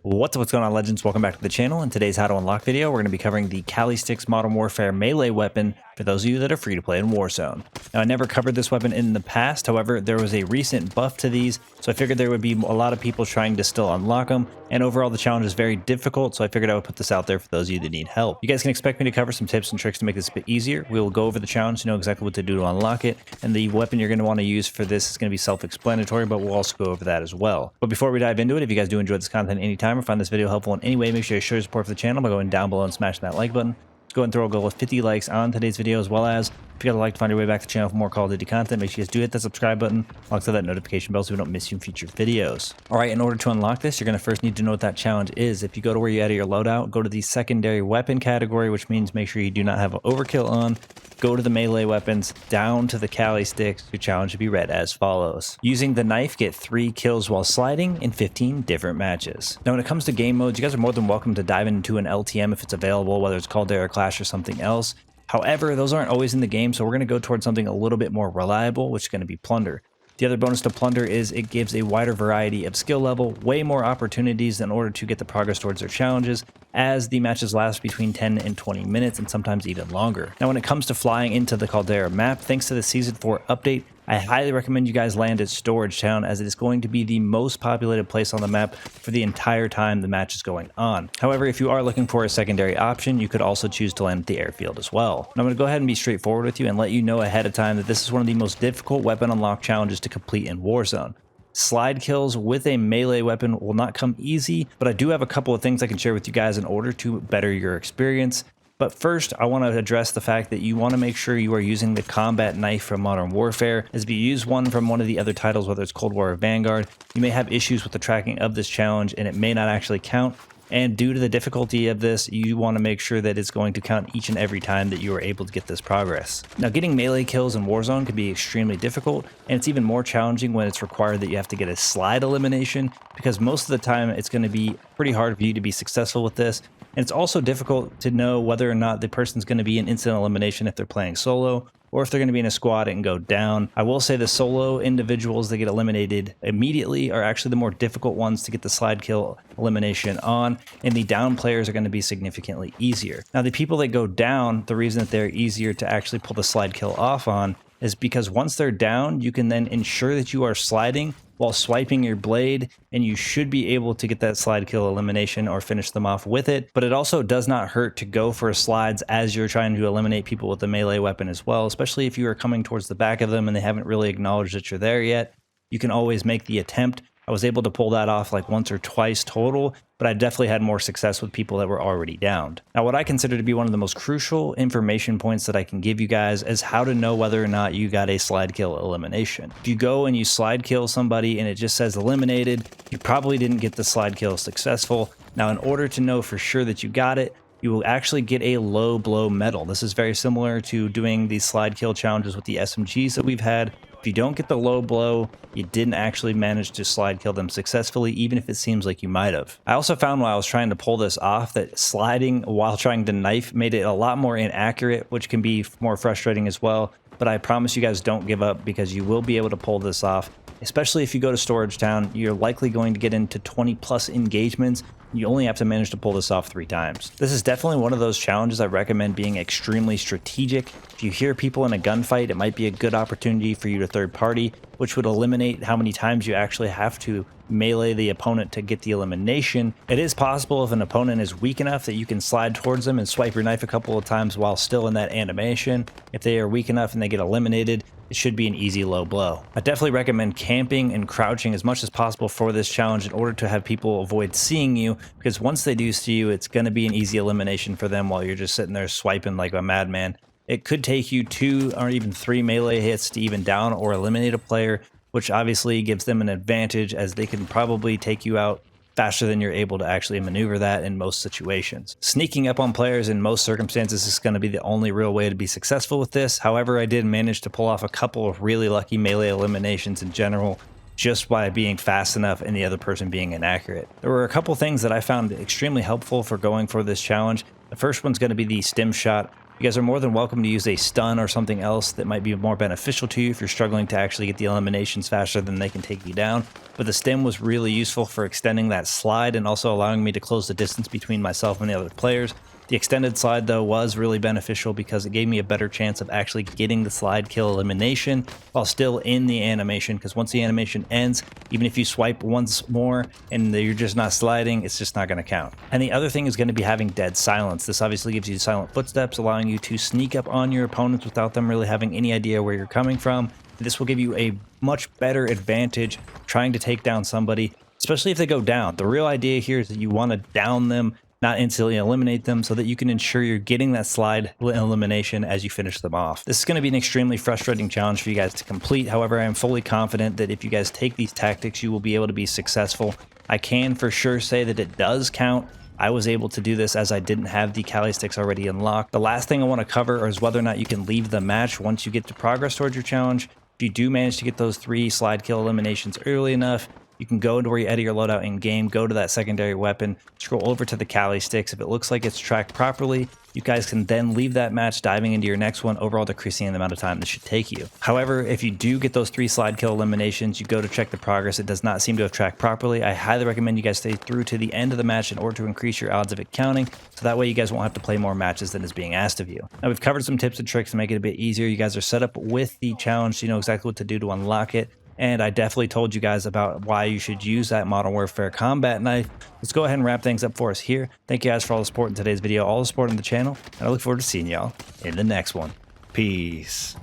What's going on, legends? Welcome back to the channel. In today's how to unlock video, we're going to be covering the Kali Sticks Modern Warfare melee weapon for those of you that are free to play in Warzone. Now, I never covered this weapon in the past. However, there was a recent buff to these, so I figured there would be a lot of people trying to still unlock them, and overall the challenge is very difficult, so I figured I would put this out there for those of you that need help. You guys can expect me to cover some tips and tricks to make this a bit easier. We will go over the challenge to know exactly what to do to unlock it, and the weapon you're going to want to use for this is going to be self-explanatory, but we'll also go over that as well. But before we dive into it, if you guys do enjoy this content anytime or find this video helpful in any way, make sure you show your support for the channel by going down below and smashing that like button. Let's go ahead and throw a goal of 50 likes on today's video, as well as if you guys would like to find your way back to the channel for more Call of Duty content, make sure you guys do hit that subscribe button alongside that notification bell so we don't miss you in future videos. Alright, in order to unlock this, you're going to first need to know what that challenge is. If you go to where you added your loadout, go to the secondary weapon category, which means make sure you do not have an overkill on. Go to the melee weapons, down to the Kali Sticks. Your challenge should be read as follows. Using the knife, get 3 kills while sliding in 15 different matches. Now, when it comes to game modes, you guys are more than welcome to dive into an LTM if it's available, whether it's called Errl, Clash, or something else. However, those aren't always in the game, so we're going to go towards something a little bit more reliable, which is going to be Plunder. The other bonus to Plunder is it gives a wider variety of skill level, way more opportunities in order to get the progress towards their challenges, as the matches last between 10 and 20 minutes and sometimes even longer. Now, when it comes to flying into the Caldera map, thanks to the Season 4 update, I highly recommend you guys land at Storage Town, as it is going to be the most populated place on the map for the entire time the match is going on. However, if you are looking for a secondary option, you could also choose to land at the airfield as well. Now, I'm going to go ahead and be straightforward with you and let you know ahead of time that this is one of the most difficult weapon unlock challenges to complete in Warzone. Slide kills with a melee weapon will not come easy, but I do have a couple of things I can share with you guys in order to better your experience. But first, I want to address the fact that you want to make sure you are using the combat knife from Modern Warfare, as if you use one from one of the other titles, whether it's Cold War or Vanguard, you may have issues with the tracking of this challenge and it may not actually count. And due to the difficulty of this, you want to make sure that it's going to count each and every time that you are able to get this progress. Now, getting melee kills in Warzone can be extremely difficult, and it's even more challenging when it's required that you have to get a slide elimination, because most of the time it's going to be pretty hard for you to be successful with this. And it's also difficult to know whether or not the person's going to be an instant elimination if they're playing solo, or if they're going to be in a squad and go down. I will say the solo individuals that get eliminated immediately are actually the more difficult ones to get the slide kill elimination on, and the down players are going to be significantly easier. Now, the people that go down, the reason that they're easier to actually pull the slide kill off on is because once they're down, you can then ensure that you are sliding while swiping your blade, and you should be able to get that slide kill elimination or finish them off with it. But it also does not hurt to go for slides as you're trying to eliminate people with a melee weapon as well, especially if you are coming towards the back of them and they haven't really acknowledged that you're there yet. You can always make the attempt. I was able to pull that off like once or twice total, but I definitely had more success with people that were already downed. Now, what I consider to be one of the most crucial information points that I can give you guys is how to know whether or not you got a slide kill elimination. If you go and you slide kill somebody and it just says eliminated, you probably didn't get the slide kill successful. Now, in order to know for sure that you got it, you will actually get a low blow medal. This is very similar to doing these slide kill challenges with the SMGs that we've had. If you don't get the low blow, you didn't actually manage to slide kill them successfully, even if it seems like you might have. I also found while I was trying to pull this off that sliding while trying to knife made it a lot more inaccurate, which can be more frustrating as well. But I promise you guys, don't give up, because you will be able to pull this off. Especially if you go to Storage Town, you're likely going to get into 20 plus engagements. You only have to manage to pull this off 3 times. This is definitely one of those challenges I recommend being extremely strategic. If you hear people in a gunfight, it might be a good opportunity for you to third party, which would eliminate how many times you actually have to melee the opponent to get the elimination. It is possible if an opponent is weak enough that you can slide towards them and swipe your knife a couple of times while still in that animation. If they are weak enough and they get eliminated, it should be an easy low blow. I definitely recommend camping and crouching as much as possible for this challenge in order to have people avoid seeing you, because once they do see you, it's going to be an easy elimination for them while you're just sitting there swiping like a madman. It could take you 2 or even 3 melee hits to even down or eliminate a player, which obviously gives them an advantage, as they can probably take you out faster than you're able to actually maneuver that in most situations. Sneaking up on players in most circumstances is going to be the only real way to be successful with this. However, I did manage to pull off a couple of really lucky melee eliminations in general, just by being fast enough and the other person being inaccurate. There were a couple things that I found extremely helpful for going for this challenge. The first one's going to be the stim shot. You guys are more than welcome to use a stun or something else that might be more beneficial to you if you're struggling to actually get the eliminations faster than they can take you down. But the stim was really useful for extending that slide and also allowing me to close the distance between myself and the other players. The extended slide, though, was really beneficial because it gave me a better chance of actually getting the slide kill elimination while still in the animation, because once the animation ends, even if you swipe once more and you're just not sliding, it's just not going to count. And the other thing is going to be having dead silence. This obviously gives you silent footsteps, allowing you to sneak up on your opponents without them really having any idea where you're coming from. This will give you a much better advantage trying to take down somebody, especially if they go down. The real idea here is that you want to down them, not instantly eliminate them, so that you can ensure you're getting that slide elimination as you finish them off. This is going to be an extremely frustrating challenge for you guys to complete. However, I am fully confident that if you guys take these tactics, you will be able to be successful. I can for sure say that it does count. I was able to do this as I didn't have the Kali sticks already unlocked. The last thing I want to cover is whether or not you can leave the match once you get to progress towards your challenge. If you do manage to get those 3 slide kill eliminations early enough, you can go to where you edit your loadout in game, go to that secondary weapon, scroll over to the Kali sticks. If it looks like it's tracked properly, you guys can then leave that match, diving into your next one, overall decreasing the amount of time this should take you. However, if you do get those 3 slide kill eliminations, you go to check the progress, it does not seem to have tracked properly. I highly recommend you guys stay through to the end of the match in order to increase your odds of it counting, so that way you guys won't have to play more matches than is being asked of you. Now, we've covered some tips and tricks to make it a bit easier. You guys are set up with the challenge, so you know exactly what to do to unlock it. And I definitely told you guys about why you should use that Modern Warfare combat knife. Let's go ahead and wrap things up for us here. Thank you guys for all the support in today's video, all the support on the channel, and I look forward to seeing y'all in the next one. Peace.